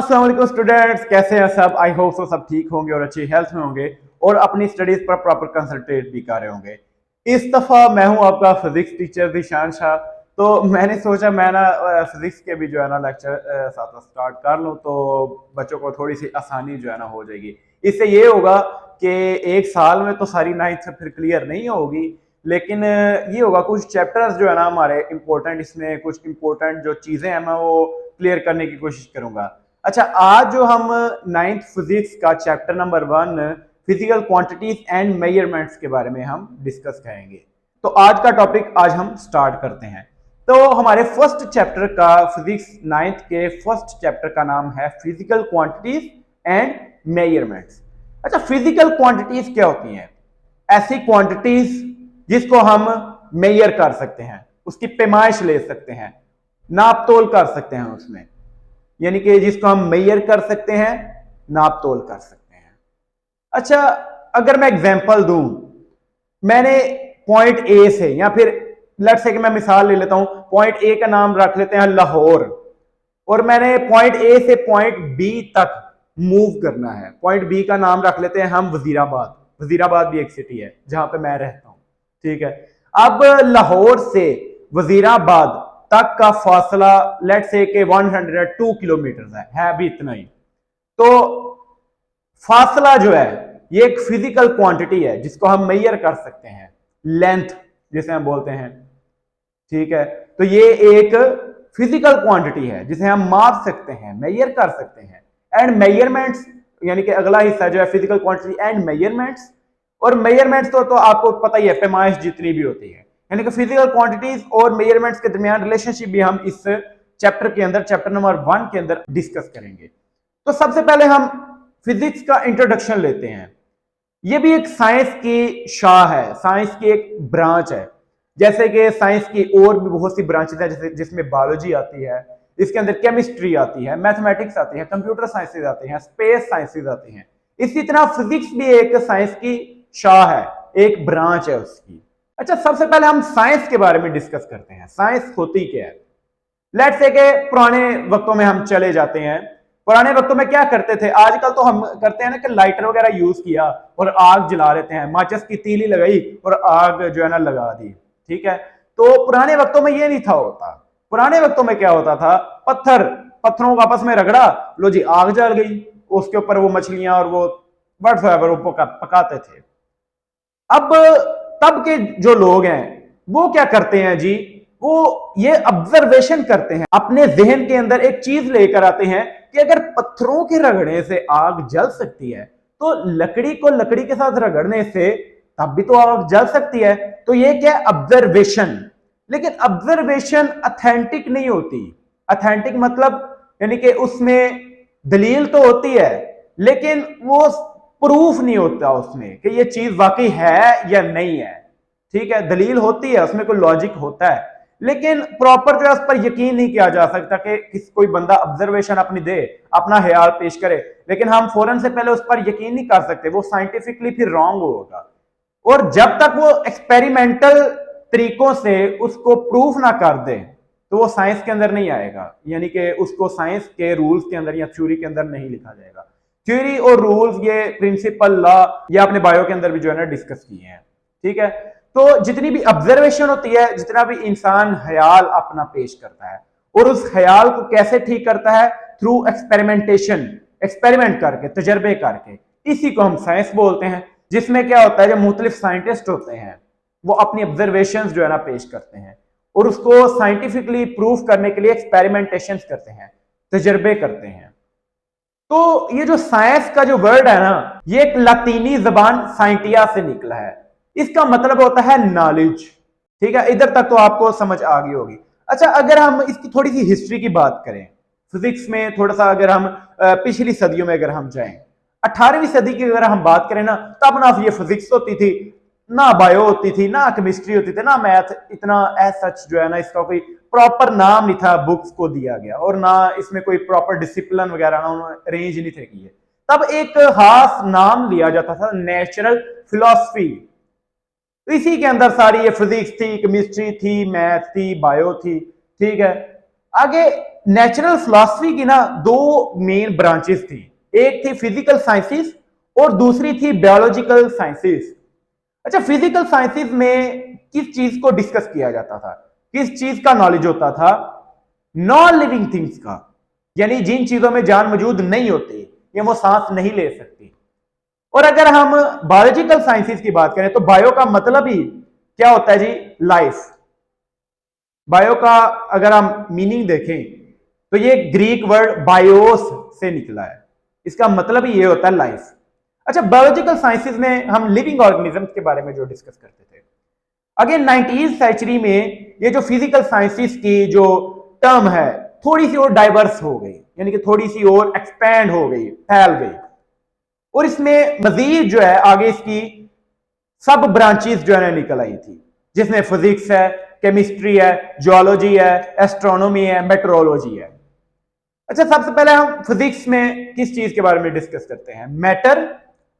अस्सलाम वालेकुम स्टूडेंट्स, कैसे हैं सब। आई होप सब ठीक होंगे और अच्छी हेल्थ में होंगे और अपनी स्टडीज पर प्रॉपर कंसंट्रेट भी कर रहे होंगे। इस दफा मैं हूं आपका फिजिक्स टीचर दिशान शाह। तो मैंने सोचा मैं ना फिजिक्स के भी जो है ना लेक्चर साथ स्टार्ट कर लूं, तो बच्चों को थोड़ी सी आसानी जो है ना हो जाएगी। इससे ये होगा कि एक साल में तो सारी नाइन्थ फिर क्लियर नहीं होगी, लेकिन ये होगा कुछ चैप्टर्स जो है ना हमारे इंपॉर्टेंट, इसमें कुछ इंपॉर्टेंट जो चीजें हैं मैं वो क्लियर करने की कोशिश करूंगा। अच्छा, आज जो हम नाइन्थ फिजिक्स का chapter number 1 physical quantities and measurements के बारे में हम डिस्कस करेंगे। तो आज का टॉपिक आज हम स्टार्ट करते हैं। तो हमारे फर्स्ट चैप्टर का फिजिक्स नाइन्थ के फर्स्ट चैप्टर का नाम है फिजिकल क्वांटिटीज एंड मेजरमेंट्स। अच्छा, फिजिकल क्वांटिटीज क्या होती हैं? ऐसी क्वांटिटीज जिसको हम मेजर कर सकते हैं, उसकी पैमाइश ले सकते हैं, नाप तोल कर सकते हैं उसमें, यानी कि जिसको हम मेजर कर सकते हैं, नाप तोल कर सकते हैं। अच्छा, अगर मैं एग्जांपल दूं, मैंने पॉइंट ए से, या फिर लेट्स से कि मैं मिसाल ले लेता हूं, पॉइंट ए का नाम रख लेते हैं लाहौर, और मैंने पॉइंट ए से पॉइंट बी तक मूव करना है। पॉइंट बी का नाम रख लेते हैं हम वजीराबाद। वजीराबाद भी एक सिटी है जहां पे मैं रहता हूं, ठीक है। अब लाहौर से वजीराबाद तक का फासला लेट्स से कि 102 किलोमीटर है भी इतना ही। तो फासला जो है ये एक फिजिकल क्वांटिटी है जिसको हम मेजर कर सकते हैं, लेंथ जिसे हम बोलते हैं, ठीक है। तो ये एक फिजिकल क्वांटिटी है जिसे हम माप सकते हैं, मेजर कर सकते हैं। एंड मेजरमेंट्स, यानी कि अगला हिस्सा जो है फिजिकल क्वांटिटी एंड मेजरमेंट्स। और मेजरमेंट्स तो आपको पता ही है, पैमाइश जितनी भी होती है, यानी कि फिजिकल क्वांटिटीज और मेजरमेंट्स के दरमियान रिलेशनशिप भी हम इस चैप्टर के अंदर, चैप्टर नंबर 1 के अंदर डिस्कस करेंगे। तो सबसे पहले हम फिजिक्स का इंट्रोडक्शन लेते हैं। ये भी एक साइंस की शाह है, साइंस की एक ब्रांच है। जैसे कि साइंस की और भी बहुत सी ब्रांचेस है, जैसे जिसमें बायोलॉजी आती है, इसके अंदर केमिस्ट्री आती है, मैथमेटिक्स आती है, कंप्यूटर साइंसेज आती हैं, स्पेस साइंसेज आती हैं। इसी तरह फिजिक्स भी एक साइंस की शाह है, एक ब्रांच है उसकी। अच्छा, सबसे पहले हम साइंस के बारे में डिस्कस करते हैं। साइंस होती क्या है? लेट्स से कि पुराने वक्तों में हम चले जाते हैं। पुराने वक्तों में क्या करते थे? आजकल तो हम करते हैं ना कि लाइटर वगैरह यूज किया और आग जला लेते हैं, माचिस की तीली लगाई और आग जो है ना लगा दी, ठीक है। तो पुराने वक्तों में ये नहीं था होता। पुराने वक्तों में क्या होता था? पत्थरों को आपस में रगड़ा, लो जी आग जल गई, उसके ऊपर वो मछलियां और वो व्हाटएवर वो पकाते थे। अब तब के जो लोग हैं वो क्या करते हैं जी? वो ये ऑब्जर्वेशन करते हैं, अपने जहन के अंदर एक चीज लेकर आते हैं कि अगर पत्थरों के रगड़ने से आग जल सकती है, तो लकड़ी को लकड़ी के साथ रगड़ने से तब भी तो आग जल सकती है। तो ये क्या है? ऑब्जर्वेशन। लेकिन ऑब्जर्वेशन ऑथेंटिक नहीं होती। ऑथेंटिक मतलब यानी कि उसमें दलील तो होती है, लेकिन वो प्रूफ नहीं होता उसमें कि ये चीज वाकई है या नहीं है, ठीक है। दलील होती है, उसमें कोई लॉजिक होता है, लेकिन प्रॉपर जो है उस पर यकीन नहीं किया जा सकता कि कोई बंदा ऑब्जर्वेशन अपनी दे, अपना ख्याल पेश करे, लेकिन हम फौरन से पहले उस पर यकीन नहीं कर सकते, वो साइंटिफिकली फिर रॉन्ग होगा। और जब तक वो एक्सपेरिमेंटल तरीकों से उसको प्रूफ ना कर दे तो वो साइंस के अंदर नहीं आएगा, यानी कि उसको साइंस के रूल्स के अंदर या थ्योरी के अंदर नहीं लिखा जाएगा। थ्योरी और रूल्स, ये प्रिंसिपल, लॉ, ये आपने बायो के अंदर भी जो है ना डिस्कस किए हैं, ठीक है। तो जितनी भी ऑब्जर्वेशन होती है, जितना भी इंसान ख्याल अपना पेश करता है, और उस ख्याल को कैसे ठीक करता है? थ्रू एक्सपेरिमेंटेशन, एक्सपेरिमेंट करके, तजर्बे करके। इसी को हम साइंस बोलते हैं, जिसमें क्या होता है, जो मुख्तलिफ साइंटिस्ट होते हैं वो अपनी ऑब्जर्वेशंस जो है ना पेश करते हैं और उसको साइंटिफिकली प्रूफ करने के लिए एक्सपेरिमेंटेशन करते हैं, तजर्बे करते हैं। तो ये जो साइंस का जो वर्ड है ना, ये एक लातीनी जबान साइंटिया से निकला है। इसका मतलब होता है नॉलेज, ठीक है। इधर तक तो आपको समझ आ गई होगी। अच्छा, अगर हम इसकी थोड़ी सी हिस्ट्री की बात करें, फिजिक्स में थोड़ा सा अगर हम पिछली सदियों में अगर हम जाएं, 18वीं सदी की अगर हम बात करें ना, तब ना ये फिजिक्स होती थी, ना बायो होती थी, ना केमिस्ट्री होती थी, ना मैथ। इतना एज सच जो है ना इसका कोई प्रॉपर नाम नहीं था बुक्स को दिया गया, और ना इसमें कोई प्रॉपर डिसिप्लिन वगैरह ना उन्होंने अरेंज नहीं थे किए। तब एक खास नाम लिया जाता था नेचुरल फिलॉसफी। इसी के अंदर सारी ये फिजिक्स थी, केमिस्ट्री थी, मैथ थी, बायो थी, ठीक है। आगे नेचुरल फिलॉसफी की ना दो मेन ब्रांचेस थी, एक थी फिजिकल साइंसेस और दूसरी थी बायोलॉजिकल साइंसेस। अच्छा, फिजिकल साइंसेस में किस चीज को डिस्कस किया जाता था, किस चीज का नॉलेज होता था? नॉन लिविंग थिंग्स का, यानी जिन चीजों में जान मौजूद नहीं होती या वो सांस नहीं ले सकती। और अगर हम बायोलॉजिकल साइंसेस की बात करें तो बायो का मतलब ही क्या होता है जी? लाइफ। बायो का अगर हम मीनिंग देखें तो ये ग्रीक वर्ड बायोस से निकला है, इसका मतलब ही ये होता है लाइफ। अच्छा, बायोलॉजिकल साइंसेस में हम लिविंग ऑर्गेनिजम्स के बारे में जो डिस्कस करते थे। अगेन 19वीं सेंचुरी में ये जो फिजिकल साइंसेस की जो टर्म है थोड़ी सी और डाइवर्स हो गई, यानी कि थोड़ी सी और एक्सपैंड हो गई, फैल गई। और इसमें मजीद जो है आगे इसकी सब ब्रांचेस जो है निकल आई थी, जिसमें फिजिक्स है, केमिस्ट्री है, जियोलॉजी है, एस्ट्रोनॉमी है, मेट्रोलॉजी है। अच्छा, सबसे पहले हम फिजिक्स में किस चीज के बारे में डिस्कस करते हैं? मैटर,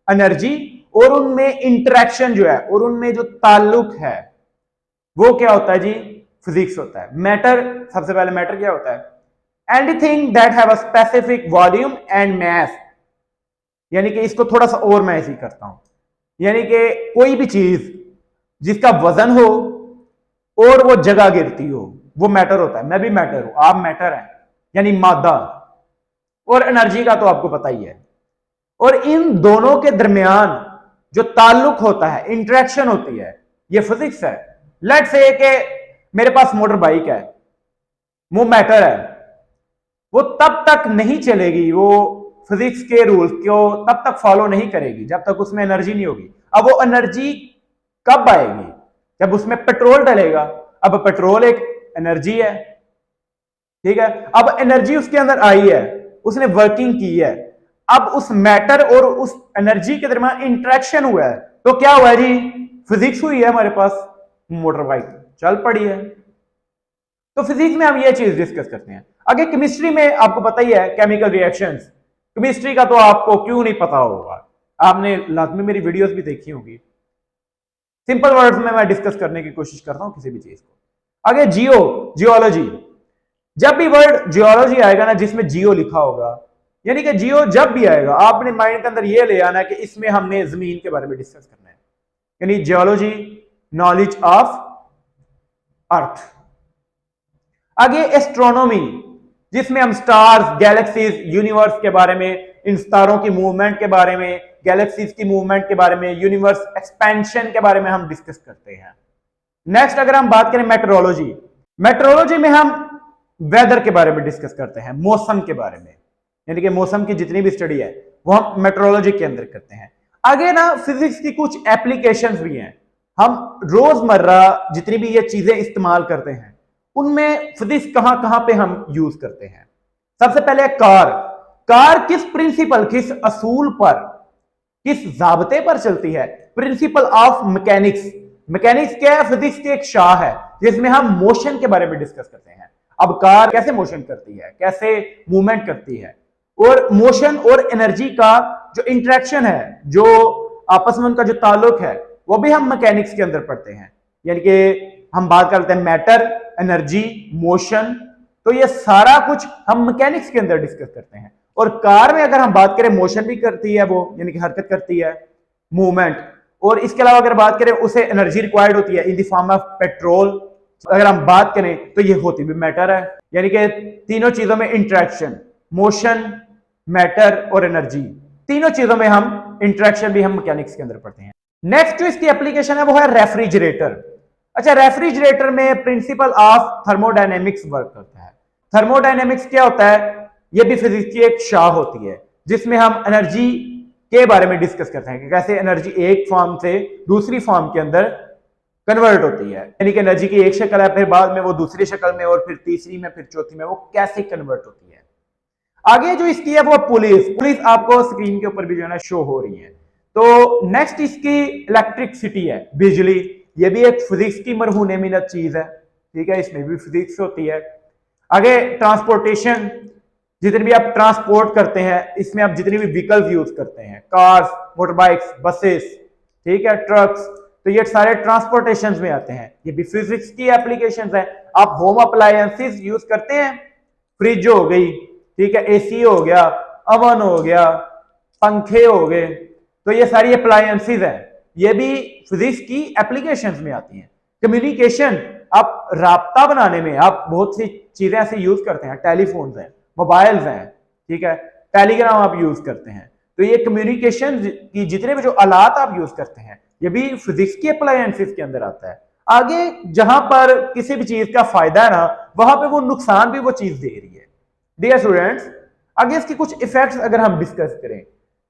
एनर्जी और उनमें इंटरेक्शन जो है और उनमें जो ताल्लुक है वो क्या होता है जी? फिजिक्स होता है। मैटर, सबसे पहले मैटर क्या होता है? Anything that have a specific volume and mass, यानी कि इसको थोड़ा सा और मैं ऐसे ही करता हूं, यानी कि कोई भी चीज जिसका वजन हो और वो जगह गिरती हो वो मैटर होता है। मैं भी मैटर हूं, आप मैटर हैं, यानी मादा। और एनर्जी का तो आपको पता ही है। और इन दोनों के दरमियान जो ताल्लुक होता है, इंटरेक्शन होती है, ये फिजिक्स है। लेट्स से कि मेरे पास मोटर बाइक है, वो मैटर है, वो तब तक नहीं चलेगी, वो फिजिक्स के रूल्स को तब तक फॉलो नहीं करेगी जब तक उसमें एनर्जी नहीं होगी। अब वो एनर्जी कब आएगी? जब उसमें पेट्रोल डलेगा। अब पेट्रोल एक एनर्जी है, ठीक है। अब एनर्जी उसके अंदर आई है, उसने वर्किंग की है, अब उस मैटर और उस एनर्जी के दरमियान इंटरेक्शन हुआ है, तो क्या हुआ है जी? फिजिक्स हुई है हमारे पास, मोटर बाइक चल पड़ी है। तो फिजिक्स में हम ये चीज डिस्कस करते हैं। आगे केमिस्ट्री में आपको पता ही है, केमिकल रिएक्शंस। केमिस्ट्री का तो आपको क्यों नहीं पता होगा, आपने लाजमी मेरी वीडियोस भी देखी होगी। सिंपल वर्ड्स में मैं डिस्कस करने की कोशिश करता हूं किसी भी चीज को। आगे जियोलॉजी। जब भी वर्ड जियोलॉजी आएगा ना जिसमें जियो लिखा होगा, यानी कि जियो जब भी आएगा आपने माइंड के अंदर ये ले आना कि इसमें हमने जमीन के बारे में डिस्कस करना है, यानी जियोलॉजी, नॉलेज ऑफ अर्थ। आगे एस्ट्रोनॉमी, जिसमें हम स्टार्स, गैलेक्सीज, यूनिवर्स के बारे में, इन स्टारों की मूवमेंट के बारे में, गैलेक्सीज की मूवमेंट के बारे में, यूनिवर्स एक्सपेंशन के बारे में हम डिस्कस करते हैं। नेक्स्ट अगर हम बात करें मेट्रोलॉजी, मेट्रोलॉजी में हम वेदर के बारे में डिस्कस करते हैं, मौसम के बारे में, यानी कि मौसम की जितनी भी स्टडी है वो हम मेट्रोलॉजी के अंदर करते हैं। आगे ना फिजिक्स की कुछ एप्लीकेशंस भी हैं, हम रोजमर्रा जितनी भी ये चीजें इस्तेमाल करते हैं उनमें फिजिक्स कहां कहां पे हम यूज करते हैं। सबसे पहले कार किस प्रिंसिपल, किस असूल पर, किस जाबते पर चलती है? Principle of mechanics. मैकेनिक्स क्या है? फिजिक्स की एक शाह है जिसमें हम मोशन के बारे में डिस्कस करते हैं। अब कार कैसे मोशन करती है, कैसे मूवमेंट करती है, और मोशन और एनर्जी का जो इंटरेक्शन है, जो आपस में उनका जो ताल्लुक है, वो भी हम मैकेनिक्स के अंदर पढ़ते हैं। यानी कि हम बात करते हैं मैटर, एनर्जी, मोशन, तो ये सारा कुछ हम मैकेनिक्स के अंदर डिस्कस करते हैं। और कार में अगर हम बात करें, मोशन भी करती है वो, यानी कि हरकत करती है, मूवमेंट, और इसके अलावा अगर बात करें उसे एनर्जी रिक्वायर्ड होती है in the form of petrol. अगर हम बात करें तो ये होती भी मैटर है, यानी कि तीनों चीजों में इंटरेक्शन, मोशन, मैटर और एनर्जी, तीनों चीजों में हम इंटरेक्शन भी हम मैकेनिक्स के अंदर पढ़ते हैं। नेक्स्ट जो इसकी एप्लीकेशन है वो है रेफ्रिजरेटर। अच्छा, रेफ्रिजरेटर में प्रिंसिपल ऑफ थर्मोडायनेमिक्स वर्क करता है। थर्मोडायनेमिक्स क्या होता है? ये भी फिजिक्स की एक शाख होती है जिसमें हम एनर्जी के बारे में डिस्कस करते हैं कि कैसे एनर्जी एक फॉर्म से दूसरी फॉर्म के अंदर कन्वर्ट होती है, यानी कि एनर्जी की एक शक्ल है, फिर बाद में वो दूसरी शक्ल में, और फिर तीसरी में, फिर चौथी में, वो कैसे कन्वर्ट होती है। आगे जो इसकी है वो पुलिस आपको स्क्रीन के ऊपर भी जो है ना शो हो रही है। तो नेक्स्ट इसकी इलेक्ट्रिसिटी है, बिजली। ये भी एक फिजिक्स की मरहून मिनत चीज है, ठीक है, इसमें भी फिजिक्स होती है। आगे ट्रांसपोर्टेशन, जितने भी आप ट्रांसपोर्ट करते हैं, इसमें आप जितनी भी व्हीकल्स यूज करते हैं, कार्स, मोटरबाइक्स, बसेस, ठीक है, ट्रक्स, तो ये सारे ट्रांसपोर्टेशन में आते हैं। ये भी फिजिक्स की एप्लीकेशंस हैं। आप होम अप्लायंसेस यूज करते हैं, फ्रिज हो गई, ठीक है, एसी हो गया, अवन हो गया, पंखे हो गए, तो ये सारी अप्लायंसेज हैं, ये भी फिजिक्स की एप्लीकेशंस में आती हैं। कम्युनिकेशन, आप राब्ता बनाने में आप बहुत सी चीजें ऐसे यूज करते हैं, टेलीफोन्स हैं, मोबाइल्स हैं, ठीक है, टेलीग्राम आप यूज करते हैं, तो ये कम्युनिकेशन की जितने भी जो आलात आप यूज करते हैं ये भी फिजिक्स की अप्लायंसेस के अंदर आता है। आगे जहां पर किसी भी चीज का फायदा है ना, वहां पे वो नुकसान भी वो चीज दे रही है। डियर स्टूडेंट्स, आगे इसके कुछ इफेक्ट्स अगर हम डिस्कस करें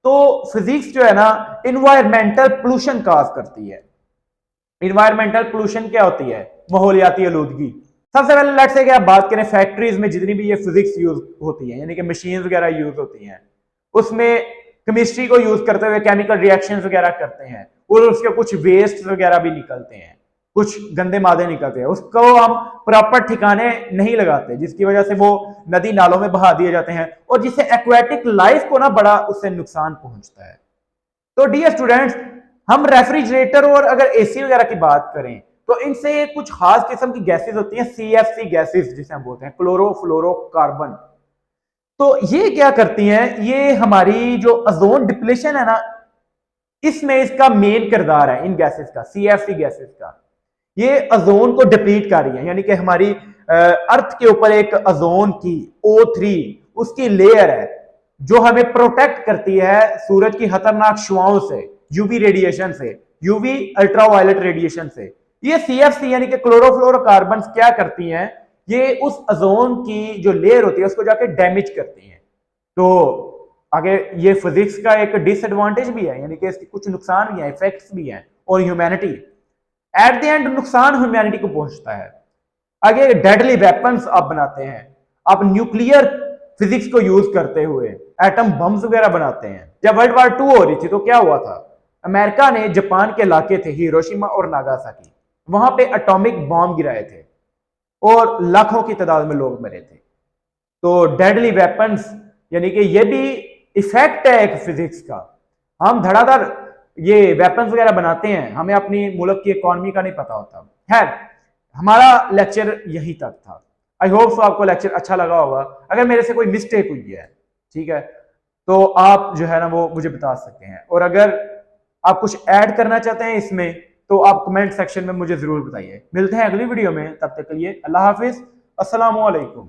तो फिजिक्स जो है ना इन्वायरमेंटल पोल्यूशन काज करती है। इन्वायरमेंटल पोल्यूशन क्या होती है? माहौलियाती आलूदगी। सबसे पहले लेट्स से कि आप बात करें फैक्ट्रीज में जितनी भी ये फिजिक्स यूज होती है, यानी कि मशीन वगैरह यूज होती हैं, उसमें केमिस्ट्री को यूज करते हुए केमिकल रिएक्शंस वगैरह करते हैं और उसके कुछ वेस्ट वगैरह भी निकलते हैं, कुछ गंदे मादे निकलते हैं, उसको हम प्रॉपर ठिकाने नहीं लगाते, जिसकी वजह से वो नदी नालों में बहा दिए जाते हैं और जिससे एक्वेटिक लाइफ को ना बड़ा उससे नुकसान पहुंचता है। तो डियर स्टूडेंट्स, हम रेफ्रिजरेटर और अगर एसी वगैरह की बात करें तो इनसे कुछ खास किस्म की गैसेस होती हैं, CFC गैसेस जिसे हम बोलते हैं, क्लोरोफ्लोरोकार्बन। तो ये क्या करती हैं? ये हमारी जो ओजोन डिप्लेशन है ना, इसमें इसका मेन किरदार है, इन गैसेस का, CFC गैसेस का। ये ओजोन को डिप्लीट कर रही है, यानी कि हमारी अर्थ के ऊपर एक ओजोन की O3 उसकी लेयर है जो हमें प्रोटेक्ट करती है सूरज की खतरनाक शुआओं से, यूवी रेडिएशन से, यूवी अल्ट्रावायलेट रेडिएशन से। ये CFC यानी कि क्लोरोफ्लोरोकार्बन क्या करती हैं? ये उस ओजोन की जो लेयर होती है उसको जाके डैमेज करती हैं। तो आगे ये फिजिक्स का एक डिसएडवांटेज भी है, यानी कि इसके कुछ नुकसान भी हैं, इफेक्ट्स भी हैं, और ह्यूमैनिटी एट द एंड नुकसान ह्यूमैनिटी को पहुंचता है। आगे डेडली वेपन्स आप बनाते हैं, आप न्यूक्लियर फिजिक्स को यूज करते हुए एटम बम्स वगैरह बनाते हैं। जब वर्ल्ड वार 2 हो रही थी तो क्या हुआ था? अमेरिका ने जापान के इलाके थे हिरोशिमा और नागासाकी, वहां पे एटॉमिक बॉम्ब गिराए थे और लाखों की तादाद में लोग मरे थे। तो डेडली वेपन्स यानी कि ये भी इफेक्ट है एक फिजिक्स का। हम धड़ाधड़ ये वेपन्स वगैरह बनाते हैं, हमें अपनी मुल्क की इकोनॉमी का नहीं पता होता। खैर, हमारा लेक्चर यहीं तक था। आई होप सो आपको लेक्चर अच्छा लगा होगा। अगर मेरे से कोई मिस्टेक हुई है, ठीक है, तो आप जो है ना वो मुझे बता सकते हैं, और अगर आप कुछ ऐड करना चाहते हैं इसमें तो आप कमेंट सेक्शन में मुझे जरूर बताइए। मिलते हैं अगली वीडियो में, तब तक के लिए अल्लाह हाफिज, अस्सलाम वालेकुम।